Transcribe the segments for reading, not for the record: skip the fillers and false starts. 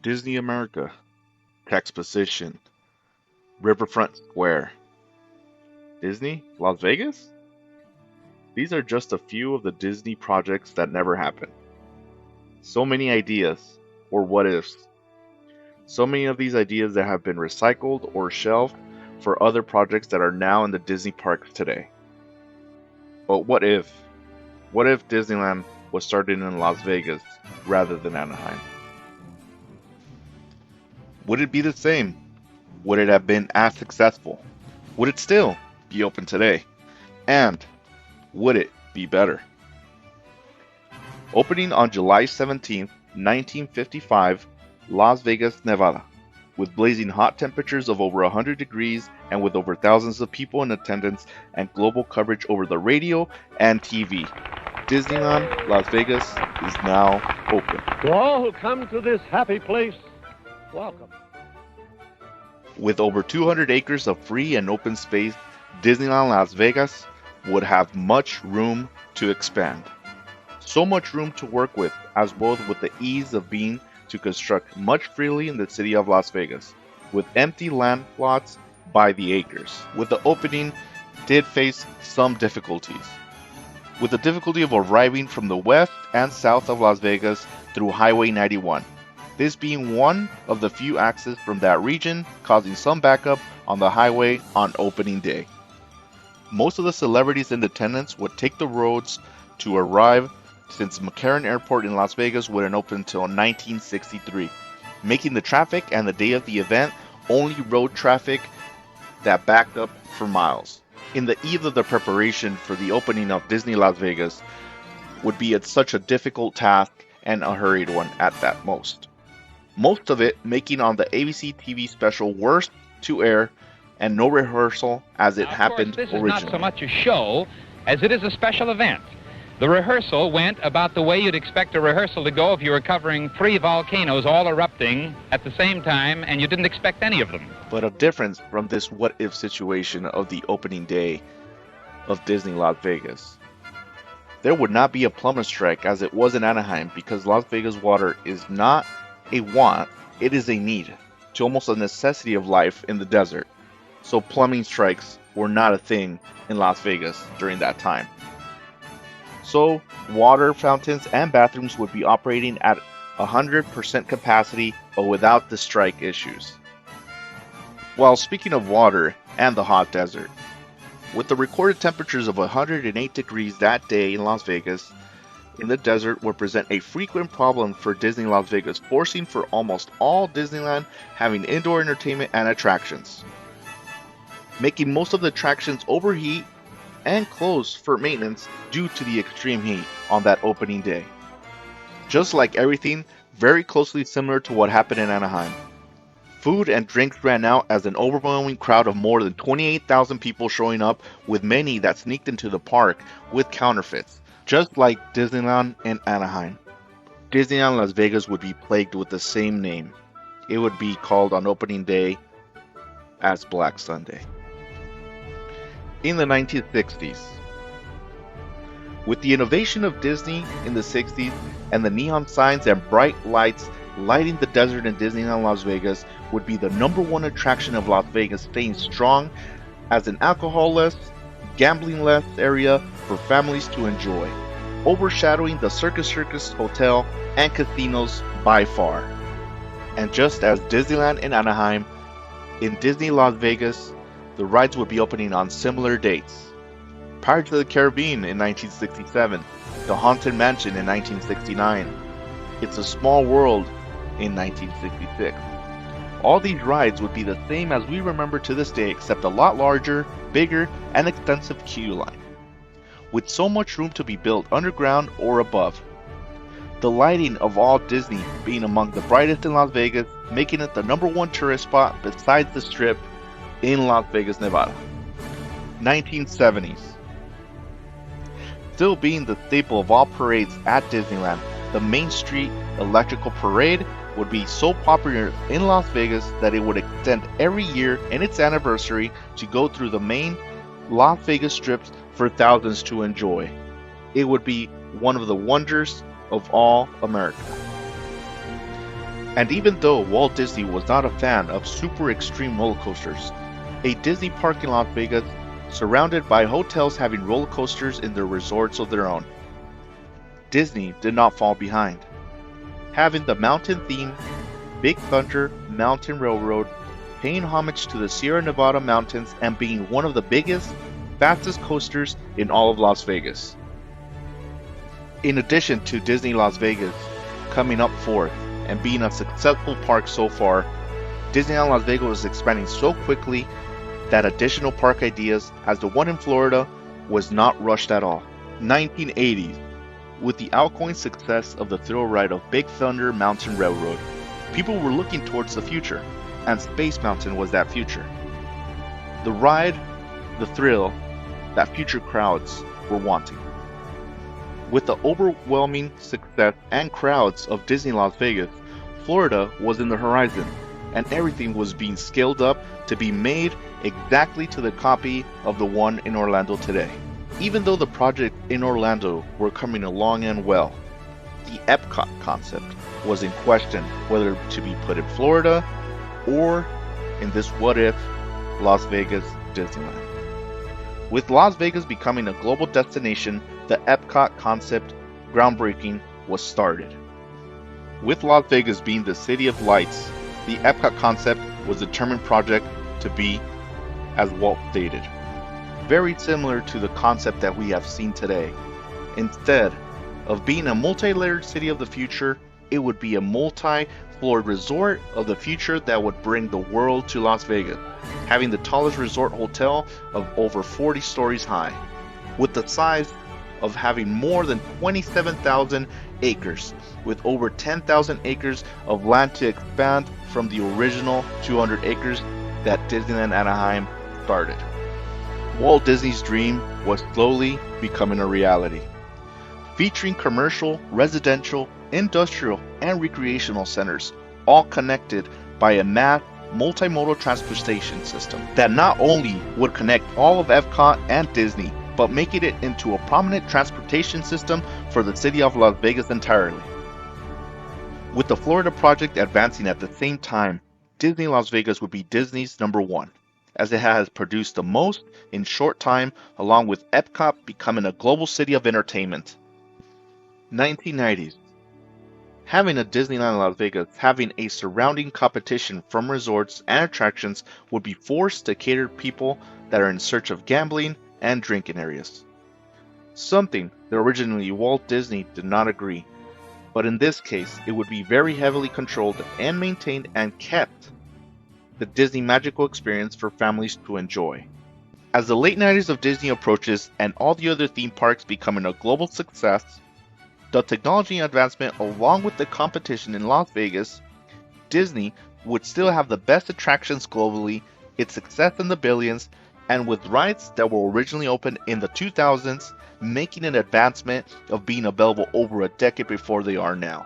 Disney America, TEXSPOSITION, Riverfront Square, Disney Las Vegas? These are just a few of the Disney projects that never happened. So many ideas, or what ifs. So many of these ideas that have been recycled or shelved for other projects that are now in the Disney parks today. But what if? What if Disneyland was started in Las Vegas rather than Anaheim? Would it be the same? Would it have been as successful? Would it still be open today? And would it be better? Opening on July 17, 1955, Las Vegas, Nevada. With blazing hot temperatures of over 100 degrees and with over thousands of people in attendance and global coverage over the radio and TV, Disneyland Las Vegas is now open. To all who come to this happy place, welcome. With over 200 acres of free and open space, Disneyland Las Vegas would have much room to expand. So much room to work with, as well with the ease of being to construct much freely in the city of Las Vegas, with empty land plots by the acres. With the opening, did face some difficulties. With the difficulty of arriving from the west and south of Las Vegas through Highway 91. This being one of the few access from that region, causing some backup on the highway on opening day. Most of the celebrities in attendance would take the roads to arrive, since McCarran Airport in Las Vegas wouldn't open until 1963, making the traffic and the day of the event only road traffic that backed up for miles. In the eve of the preparation for the opening of Disney Las Vegas would be such a difficult task and a hurried one at that most. Most of it making on the ABC TV special Worst to Air and no rehearsal as it happened originally. This is not so much a show as it is a special event. The rehearsal went about the way you'd expect a rehearsal to go if you were covering 3 volcanoes all erupting at the same time and you didn't expect any of them. But a difference from this what-if situation of the opening day of Disney Las Vegas. There would not be a plumber strike as it was in Anaheim, because Las Vegas water is not a want, it is a need, to almost a necessity of life in the desert. So plumbing strikes were not a thing in Las Vegas during that time. So water fountains and bathrooms would be operating at 100% capacity, but without the strike issues. While speaking of water and the hot desert, with the recorded temperatures of 108 degrees that day in Las Vegas, in the desert would present a frequent problem for Disney Las Vegas, forcing for almost all Disneyland having indoor entertainment and attractions, making most of the attractions overheat and close for maintenance due to the extreme heat on that opening day. Just like everything, very closely similar to what happened in Anaheim. Food and drinks ran out as an overwhelming crowd of more than 28,000 people showing up, with many that sneaked into the park with counterfeits. Just like Disneyland in Anaheim, Disneyland Las Vegas would be plagued with the same name. It would be called on opening day as Black Sunday. In the 1960s, with the innovation of Disney in the 60s and the neon signs and bright lights lighting the desert in Disneyland Las Vegas would be the #1 attraction of Las Vegas, staying strong as an alcohol-less, gambling-less area for families to enjoy, overshadowing the Circus Hotel and casinos by far. And just as Disneyland in Anaheim, in Disney Las Vegas, the rides would be opening on similar dates. Pirates of the Caribbean in 1967, The Haunted Mansion in 1969, It's a Small World in 1966. All these rides would be the same as we remember to this day, except a lot larger, bigger, and extensive queue line, with so much room to be built underground or above. The lighting of all Disney being among the brightest in Las Vegas, making it the #1 tourist spot besides the Strip in Las Vegas, Nevada. 1970s. Still being the staple of all parades at Disneyland, the Main Street Electrical Parade would be so popular in Las Vegas that it would extend every year in its anniversary to go through the main Las Vegas strips for thousands to enjoy. It would be one of the wonders of all America. And even though Walt Disney was not a fan of super extreme roller coasters, a Disney park in Las Vegas, surrounded by hotels having roller coasters in their resorts of their own, Disney did not fall behind. Having the mountain theme, Big Thunder Mountain Railroad, paying homage to the Sierra Nevada mountains and being one of the biggest, fastest coasters in all of Las Vegas. In addition to Disney Las Vegas coming up fourth and being a successful park so far, Disneyland Las Vegas was expanding so quickly that additional park ideas, as the one in Florida, was not rushed at all. 1980s, with the outgoing success of the thrill ride of Big Thunder Mountain Railroad, people were looking towards the future, and Space Mountain was that future. The ride, the thrill, that future crowds were wanting. With the overwhelming success and crowds of Disney Las Vegas, Florida was in the horizon, and everything was being scaled up to be made exactly to the copy of the one in Orlando today. Even though the project in Orlando were coming along and well, the Epcot concept was in question whether to be put in Florida or in this what-if Las Vegas Disneyland. With Las Vegas becoming a global destination, the Epcot concept groundbreaking was started. With Las Vegas being the city of lights, the Epcot concept was a determined project to be, as Walt stated, very similar to the concept that we have seen today. Instead of being a multi-layered city of the future, it would be a multi-floored resort of the future that would bring the world to Las Vegas, having the tallest resort hotel of over 40 stories high, with the size of having more than 27,000 acres, with over 10,000 acres of land to expand from the original 200 acres that Disneyland Anaheim started. Walt Disney's dream was slowly becoming a reality, featuring commercial, residential, industrial, and recreational centers, all connected by a mass multimodal transportation system that not only would connect all of Epcot and Disney, but making it into a prominent transportation system for the city of Las Vegas entirely. With the Florida project advancing at the same time, Disney Las Vegas would be Disney's #1, as it has produced the most in short time, along with Epcot becoming a global city of entertainment. 1990s. Having a Disneyland Las Vegas having a surrounding competition from resorts and attractions would be forced to cater to people that are in search of gambling and drinking areas. Something that originally Walt Disney did not agree, but in this case it would be very heavily controlled and maintained and kept the Disney magical experience for families to enjoy. As the late 90s of Disney approaches and all the other theme parks becoming a global success, the technology advancement along with the competition in Las Vegas, Disney would still have the best attractions globally, its success in the billions, and with rides that were originally opened in the 2000s, making an advancement of being available over a decade before they are now.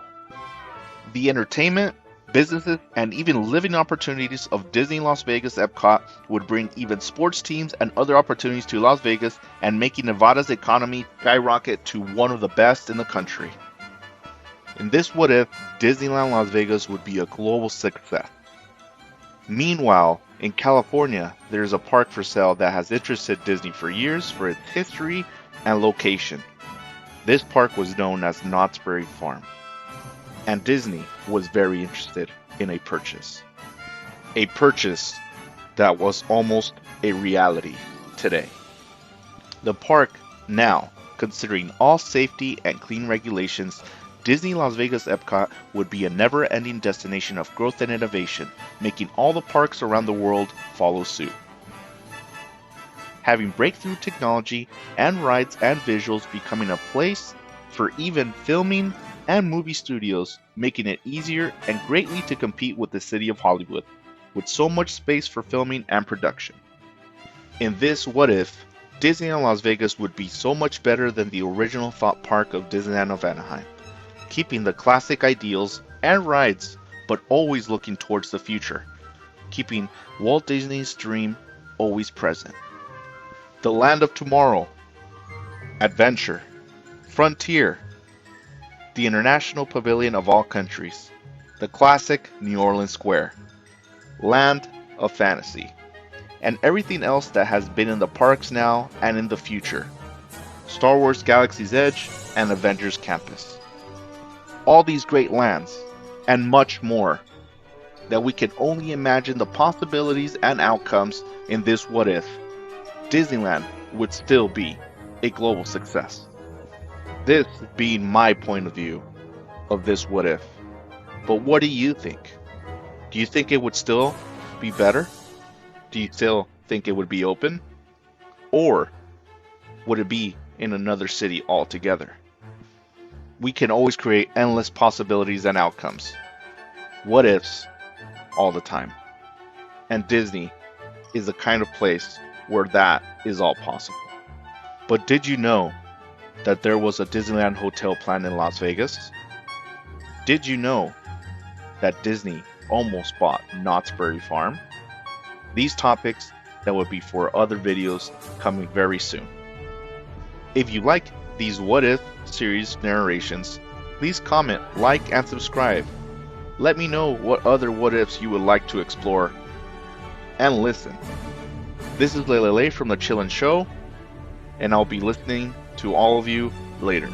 The entertainment, businesses, and even living opportunities of Disney Las Vegas Epcot would bring even sports teams and other opportunities to Las Vegas and making Nevada's economy skyrocket to one of the best in the country. In this what if, Disneyland Las Vegas would be a global success. Meanwhile, in California, there is a park for sale that has interested Disney for years for its history and location. This park was known as Knott's Berry Farm, and Disney was very interested in a purchase. A purchase that was almost a reality today. The park now, considering all safety and clean regulations, Disney Las Vegas Epcot would be a never-ending destination of growth and innovation, making all the parks around the world follow suit. Having breakthrough technology and rides and visuals becoming a place for even filming and movie studios, making it easier and greatly to compete with the city of Hollywood, with so much space for filming and production. In this what if, Disneyland Las Vegas would be so much better than the original thought park of Disneyland of Anaheim, keeping the classic ideals and rides, but always looking towards the future, keeping Walt Disney's dream always present. The land of tomorrow, adventure, frontier, the international pavilion of all countries, the classic New Orleans Square, land of fantasy, and everything else that has been in the parks now and in the future, Star Wars Galaxy's Edge and Avengers Campus. All these great lands, and much more, that we can only imagine the possibilities and outcomes in this what if, Disneyland would still be a global success. This being my point of view of this what if. But what do you think? Do you think it would still be better? Do you still think it would be open? Or would it be in another city altogether? We can always create endless possibilities and outcomes. What ifs all the time. And Disney is the kind of place where that is all possible. But did you know that there was a Disneyland hotel planned in Las Vegas? Did you know that Disney almost bought Knott's Berry Farm? These topics that would be for other videos coming very soon. If you like these what if series narrations, please comment, like, and subscribe. Let me know what other what ifs you would like to explore and listen. This is Lele from the Chillin' Show, and I'll be listening to all of you later.